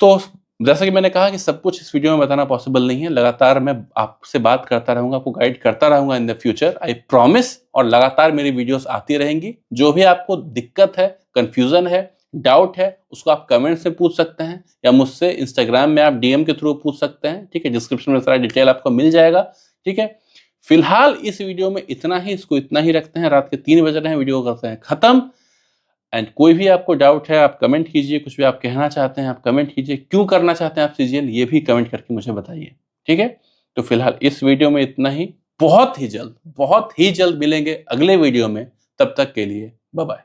Speaker 1: तो जैसा कि मैंने कहा कि सब कुछ इस वीडियो में बताना पॉसिबल नहीं है। लगातार मैं आपसे बात करता रहूंगा, आपको गाइड करता रहूंगा in the future, I promise. और लगातार मेरी वीडियोस आती रहेंगी। जो भी आपको दिक्कत है, कंफ्यूजन है, डाउट है, उसको आप कमेंट्स में पूछ सकते हैं या मुझसे इंस्टाग्राम में आप डीएम के थ्रू पूछ सकते हैं। ठीक है, डिस्क्रिप्शन में सारा डिटेल आपको मिल जाएगा। ठीक है, फिलहाल इस वीडियो में इतना ही, इसको इतना ही रखते हैं। रात के 3 बज रहे हैं, वीडियो करते हैं खत्म। एंड कोई भी आपको डाउट है आप कमेंट कीजिए, कुछ भी आप कहना चाहते हैं आप कमेंट कीजिए, क्यों करना चाहते हैं आप सीजीएल ये भी कमेंट करके मुझे बताइए। ठीक है, तो फिलहाल इस वीडियो में इतना ही। बहुत ही जल्द मिलेंगे अगले वीडियो में। तब तक के लिए बाय बाय।